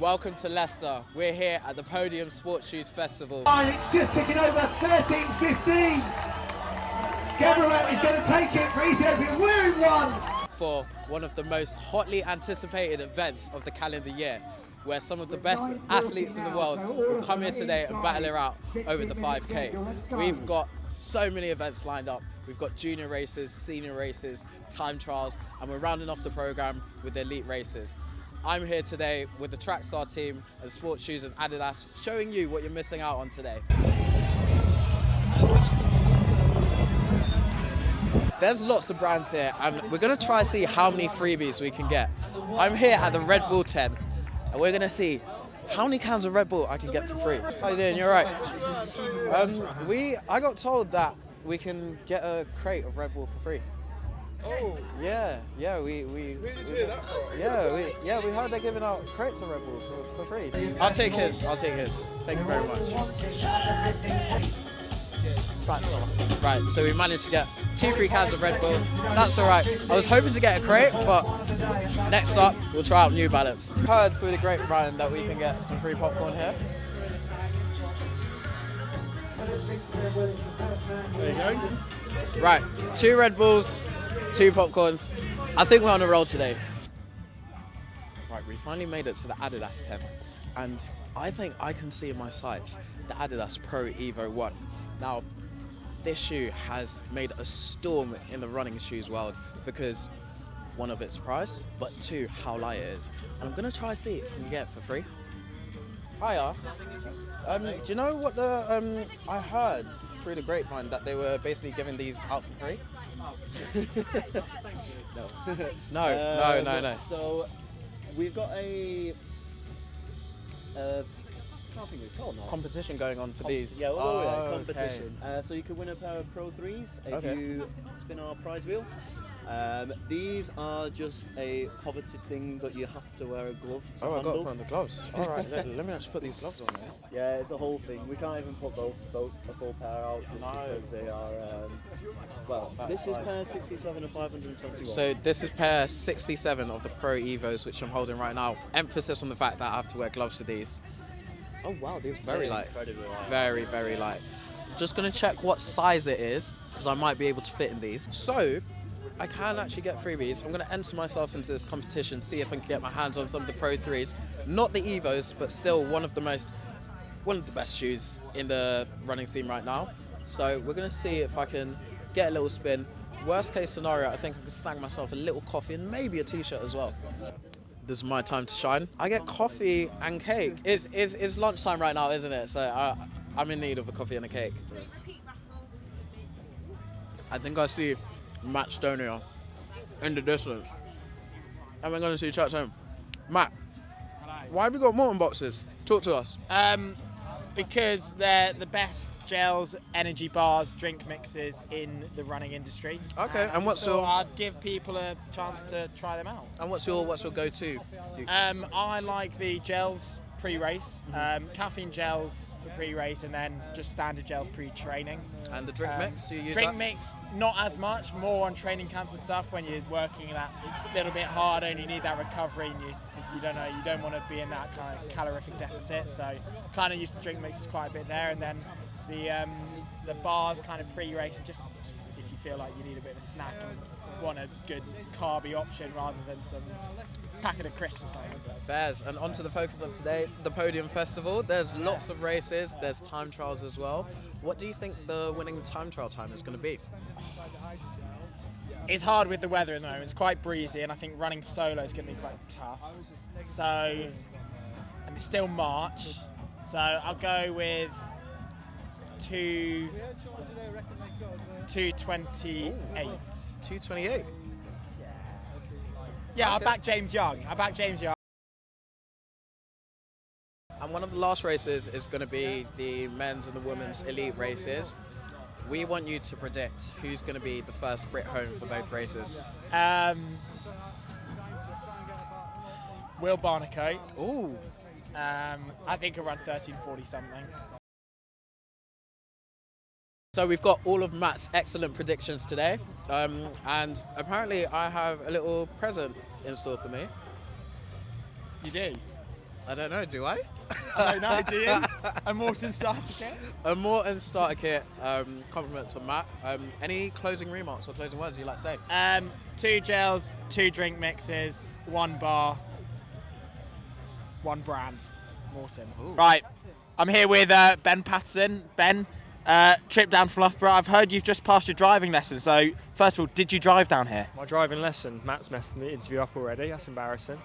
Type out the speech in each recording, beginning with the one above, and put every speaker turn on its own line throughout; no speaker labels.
Welcome to Leicester. We're here at the Podium Sportsshoes Festival.
And it's just ticking over 13-15. Gabriel is going to take it for Ethiopia. We're in one.
For one of the most hotly anticipated events of the calendar year, where some of the best athletes in the world will come here today and battle it out over the 5K. We've got so many events lined up. We've got junior races, senior races, time trials, and we're rounding off the program with the elite races. I'm here today with the Trackstar team and Sportsshoes and Adidas, showing you what you're missing out on today. There's lots of brands here, and we're going to try to see how many freebies we can get. I'm here at the Red Bull tent, and we're going to see how many cans of Red Bull I can get for free. How you doing? You all right? I got told that we can get a crate of Red Bull for free.
Oh.
Yeah, we
Where did you hear that from?
we heard they're giving out crates of Red Bull for free. I'll take his. Thank you very much. Right, so we managed to get 2 free cans of Red Bull. That's all right. I was hoping to get a crate, but next up, we'll try out New Balance. Heard through the grapevine that we can get some free popcorn here.
There you go.
Right, 2 Red Bulls, 2 popcorns. I think we're on a roll today. Right, we finally made it to the Adidas tent, and I think I can see in my sights the Adidas Pro Evo 1. Now, this shoe has made a storm in the running shoes world because 1 of its price, but 2, how light it is. And I'm gonna try to see if we can get it for free. Hiya. Do you know what the, I heard through the grapevine that they were basically giving these out for free? No.
So we've got a can't think what it's called now.
Competition going on for these.
Yeah, competition.
Okay.
So you can win a pair of Pro 3s if
Okay.
you spin our prize wheel. These are just a coveted thing, but you have to wear a glove to
Oh, I got to
handle.
put on the gloves. All right, let me just put these gloves on now.
Yeah, it's a whole thing. We can't even put both a full pair out just because they are. Well, this is pair 67 and 521.
So this is pair 67 of the Pro Evos, which I'm holding right now. Emphasis on the fact that I have to wear gloves for these. Oh wow, these are very light.
Incredibly light.
Very, very light. Just gonna check what size it is, because I might be able to fit in these. So, I can actually get freebies. I'm gonna enter myself into this competition, see if I can get my hands on some of the Pro 3s. Not the Evos, but still one of the best shoes in the running scene right now. So we're gonna see if I can get a little spin. Worst case scenario, I think I can snag myself a little coffee and maybe a t-shirt as well. This is my time to shine. I get coffee and cake. It's lunchtime right now, isn't it? So I'm in need of a coffee and a cake. I think I see Matt Stonier in the distance. And we're going to see Chuck's home. Matt, why have you got Maurten boxes? Talk to us.
Because they're the best gels, energy bars, drink mixes in the running industry.
Okay, and what's
so
your
I'd give people a chance to try them out.
and what's your go-to?
I like the gels pre-race, caffeine gels for pre-race, and then just standard gels pre-training.
And the drink mix? Do you use
Drink
that?
mix, not as much, more on training camps and stuff when you're working that little bit harder and you need that recovery and you don't want to be in that kind of calorific deficit. So kind of use the drink mixes quite a bit there, and then the bars kind of pre-race, and just if you feel like you need a bit of a snack and want a good carby option rather than some packet of crisps or something.
Fairs. And on to the focus of today, the Podium Festival. There's lots of races, there's time trials as well. What do you think the winning time trial time is going to be?
It's hard with the weather at the moment. It's quite breezy, and I think running solo is going to be quite tough. So, and it's still March, so I'll go with 2:28.
2:28.
Yeah, I'll back James Young.
And one of the last races is going to be the men's and the women's elite races. We want you to predict who's going to be the first Brit home for both races.
Will Barnacote.
Ooh.
I think around 13:40 something.
So we've got all of Matt's excellent predictions today, and apparently I have a little present in store for me.
You do?
I don't know, do I?
I don't know, do you? A Maurten starter kit?
A Maurten starter kit, compliments from Matt. Any closing remarks or closing words you'd like to say?
2 gels, 2 drink mixes, 1 bar, 1 brand, Maurten.
Ooh.
Right, I'm here with Ben Patterson. Ben, trip down from Loughborough. I've heard you've just passed your driving lesson, so first of all, did you drive down here?
My driving lesson, Matt's messed the interview up already, that's embarrassing.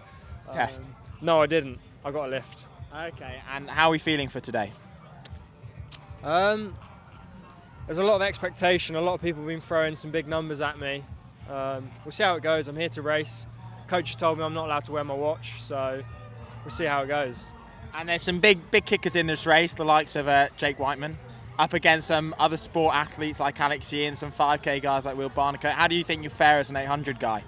Test?
No, I didn't. I got a lift.
Okay, and how are we feeling for today?
There's a lot of expectation, a lot of people have been throwing some big numbers at me. We'll see how it goes. I'm here to race. Coach has told me I'm not allowed to wear my watch, so we'll see how it goes.
And there's some big kickers in this race, the likes of Jake Whiteman, up against some other sport athletes like Alex Yee and some 5K guys like Will Barnacle. How do you think you fare as an 800 guy?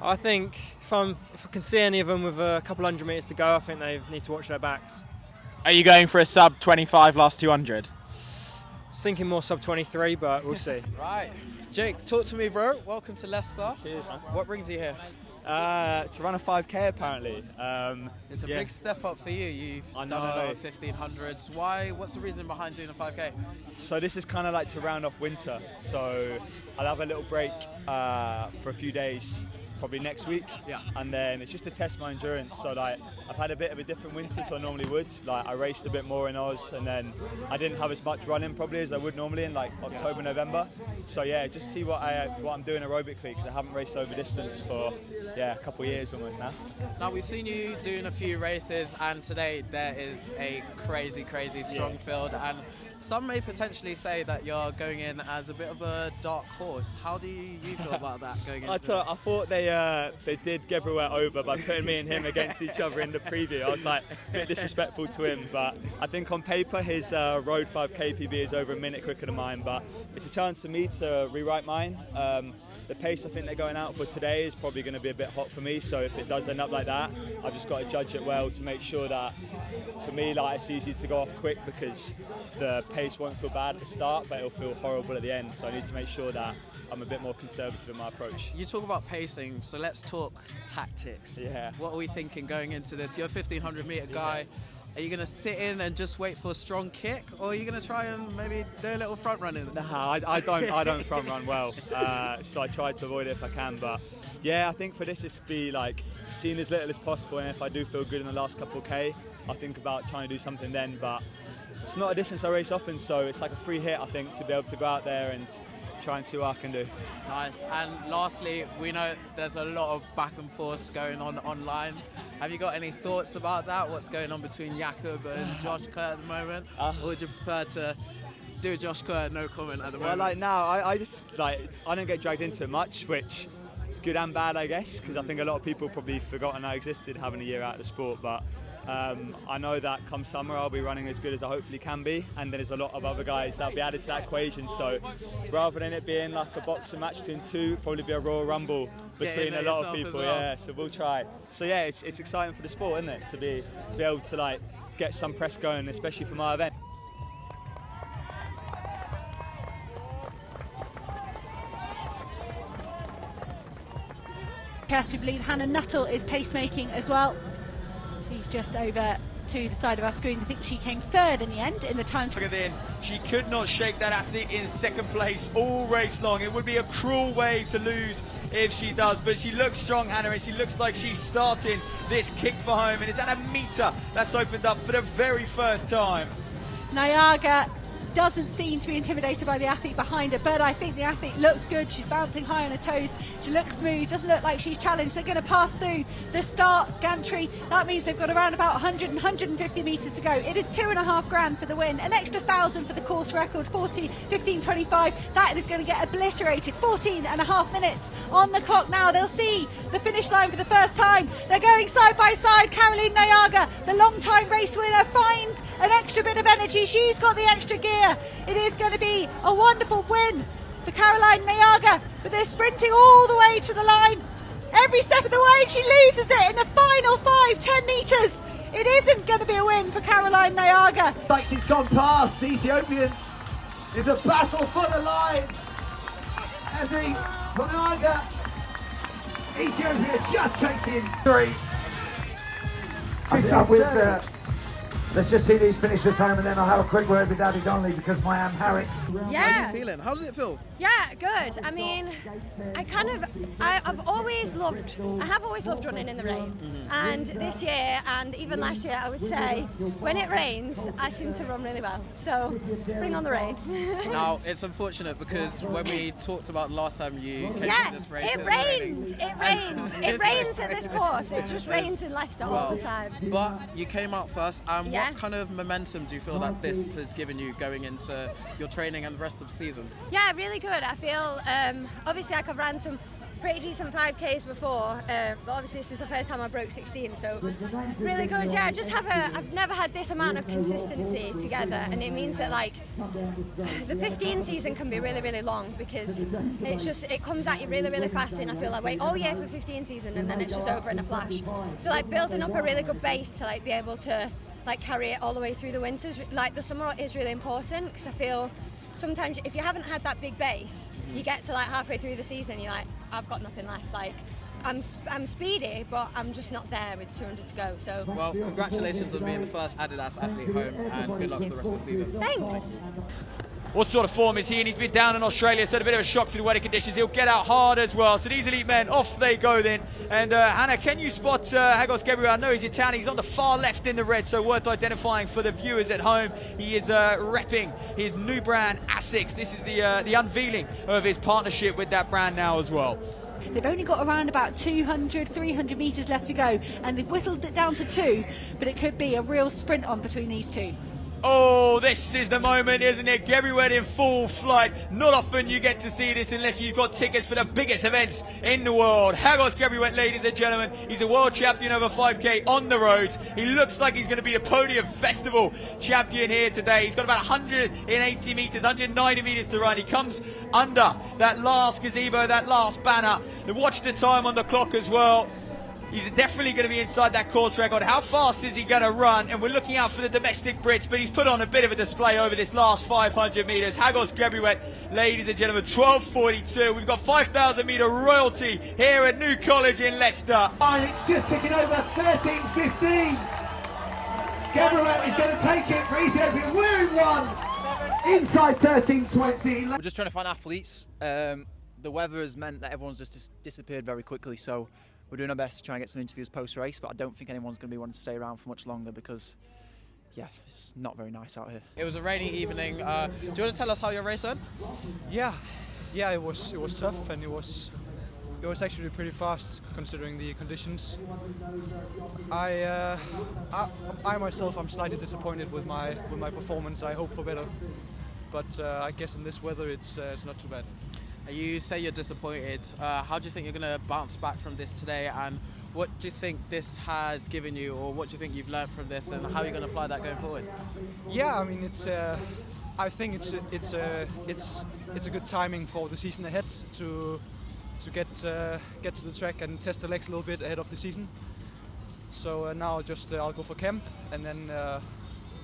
I think if I can see any of them with a couple hundred metres to go, I think they need to watch their backs.
Are you going for a sub 25 last 200?
I was thinking more sub 23, but we'll see.
Right. Jake, talk to me, bro. Welcome to Leicester.
Cheers, man.
What brings you here?
To run a 5K apparently.
It's a
yeah.
big step up for you. You've
I
done a lot
know.
of 1500s. Why? What's the reason behind doing a 5K?
So this is kind of like to round off winter. So I'll have a little break for a few days, probably next week.
Yeah.
And then it's just to test my endurance. So like I've had a bit of a different winter to I normally would. Like I raced a bit more in Oz, and then I didn't have as much running probably as I would normally in like October, November. So yeah, just see what I'm doing aerobically, because I haven't raced over distance for a couple of years almost now.
Now we've seen you doing a few races, and today there is a crazy strong field, and some may potentially say that you're going in as a bit of a dark horse. How do you feel about that going into
I thought they did Gabriel over by putting me and him against each other in the preview. I was like a bit disrespectful to him, but I think on paper his road 5K PB is over a minute quicker than mine, but it's a chance for me to rewrite mine. The pace I think they're going out for today is probably going to be a bit hot for me, so if it does end up like that, I've just got to judge it well to make sure that for me like it's easy to go off quick, because the pace won't feel bad at the start but it'll feel horrible at the end, so I need to make sure that I'm a bit more conservative in my approach.
You talk about pacing, so let's talk tactics.
Yeah.
What are we thinking going into this? You're a 1500 meter guy. Are you going to sit in and just wait for a strong kick, or are you going to try and maybe do a little front running?
Nah, I don't front run well, so I try to avoid it if I can. But yeah, I think for this, it's be like seeing as little as possible, and if I do feel good in the last couple of K, I think about trying to do something then. But it's not a distance I race often, so it's like a free hit, I think, to be able to go out there and try and see what I can do.
Nice. And lastly, we know there's a lot of back and forth going on online. Have you got any thoughts about that? What's going on between Jakob and Josh Kerr at the moment? Or would you prefer to do Josh Kerr, no comment at the moment?
Well, like now, I just like I don't get dragged into it much, which good and bad, I guess, because I think a lot of people probably forgotten I existed having a year out of the sport. But I know that come summer I'll be running as good as I hopefully can be, and then there's a lot of other guys that'll be added to that equation. So rather than it being like a boxing match between two, probably be a Royal Rumble between a lot of people. Yeah, so we'll try. So yeah, it's exciting for the sport, isn't it, to be able to like get some press going, especially for my event.
Yes, we believe Hannah Nuttall is pacemaking as well. She's just over to the side of our screen. I think she came third in the end in the time.
Look at in. She could not shake that athlete in second place all race long. It would be a cruel way to lose if she does, but she looks strong, Hannah, and she looks like she's starting this kick for home, and it's at a metre that's opened up for the very first time.
Nyaga doesn't seem to be intimidated by the athlete behind her, but I think the athlete looks good. She's bouncing high on her toes. She looks smooth, doesn't look like she's challenged. They're going to pass through the start gantry. That means they've got around about 100 and 150 metres to go. It is $2.5 grand for the win, an extra 1,000 for the course record, 15:25. That is going to get obliterated. 14.5 minutes on the clock now. They'll see the finish line for the first time. They're going side by side. Caroline Nyaga, the long-time race winner, finds an extra bit of energy. She's got the extra gear. It is going to be a wonderful win for Caroline Nyaga, but they're sprinting all the way to the line. Every step of the way she loses it in the final 5-10 metres. It isn't going to be a win for Caroline Nyaga.
Like she's gone past the Ethiopian. It's a battle for the line. As Nyaga, Ethiopia just taking 3. Let's just see these finishers home, and then I'll have a quick word with Daddy Donnelly because my Anne Harrick.
How are you feeling? How does it feel?
Yeah, good. I mean, I have always loved running in the rain. And this year, and even last year, I would say, when it rains, I seem to run really well. So, bring on the rain.
Now, it's unfortunate because when we talked about last time you came to this race,
it rained. It rains at this course. It just rains in Leicester all the time.
But you came out first, and what kind of momentum do you feel that this has given you going into your training and the rest of the season?
Yeah, really good. I feel, obviously I've ran some pretty decent 5Ks before, but obviously this is the first time I broke 16, so really good. Yeah, I've never had this amount of consistency together, and it means that like the 15 season can be really, really long because it comes at you really, really fast, and I feel like wait all year for 15 season, and then it's just over in a flash. So like building up a really good base to like be able to like carry it all the way through the winters, like the summer is really important because I feel sometimes if you haven't had that big base, you get to like halfway through the season, you're like, I've got nothing left. Like, I'm speedy, but I'm just not there with 200 to go. So.
Well, congratulations on being the first Adidas athlete home, and good luck for the rest of the season.
Thanks.
What sort of form is he in? He's been down in Australia, so a bit of a shock to the weather conditions. He'll get out hard as well. So these elite men, off they go then. And Hannah, can you spot Hagos Gabriel? I know he's Italian. He's on the far left in the red, so worth identifying for the viewers at home. He is repping his new brand, Asics. This is the unveiling of his partnership with that brand now as well.
They've only got around about 200, 300 metres left to go, and they've whittled it down to 2, but it could be a real sprint on between these two.
Oh, this is the moment, isn't it? Gabriel in full flight. Not often you get to see this unless you've got tickets for the biggest events in the world. Hagos Gabriel, ladies and gentlemen, he's a world champion over 5K on the roads. He looks like he's going to be the Podium Festival champion here today. He's got about 180 metres, 190 metres to run. He comes under that last gazebo, that last banner. And watch the time on the clock as well. He's definitely going to be inside that course record. How fast is he going to run? And we're looking out for the domestic Brits, but he's put on a bit of a display over this last 500 metres. Hagos Gabriel, ladies and gentlemen, 12:42. We've got 5,000 metre royalty here at New College in Leicester.
And it's just ticking over 13:15. Gabriel is going to take it for Ethiopia. We're in one. Inside 13:20.
We're just trying to find athletes. The weather has meant that everyone's just disappeared very quickly, so we're doing our best to try and get some interviews post-race, but I don't think anyone's going to be wanting to stay around for much longer because, yeah, it's not very nice out here.
It was a rainy evening. Do you want to tell us how your race went?
Yeah, it was tough, and it was actually pretty fast considering the conditions. I myself, I'm slightly disappointed with my performance. I hope for better, but I guess in this weather it's not too bad.
You say you're disappointed. How do you think you're going to bounce back from this today, and what do you think this has given you, or what do you think you've learned from this, and how are you going to apply that going forward?
Yeah, I mean I think it's a good timing for the season ahead to get to the track and test the legs a little bit ahead of the season. So now just I'll go for camp, and then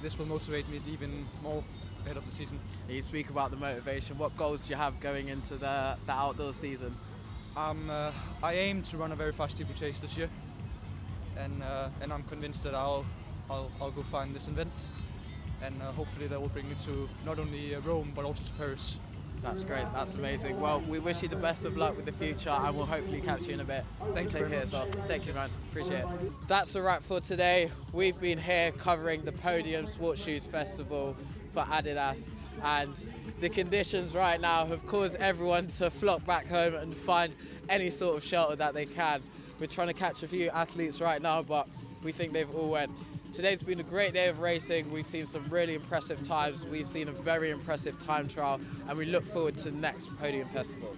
this will motivate me even more ahead of the season.
You speak about the motivation. What goals do you have going into the outdoor season?
I aim to run a very fast steeplechase this year, and I'm convinced that I'll go find this event, and hopefully that will bring me to not only Rome but also to Paris.
That's great. That's amazing. Well, we wish you the best of luck with the future, and we'll hopefully catch you in a bit.
Thank you.
Take care of yourself. Thank you, man. Appreciate it. That's a wrap for today. We've been here covering the Podium Sportsshoes Festival for Adidas, and the conditions right now have caused everyone to flock back home and find any sort of shelter that they can. We're trying to catch a few athletes right now, but we think they've all went. Today's been a great day of racing. We've seen some really impressive times. We've seen a very impressive time trial, and we look forward to the next Podium Festival.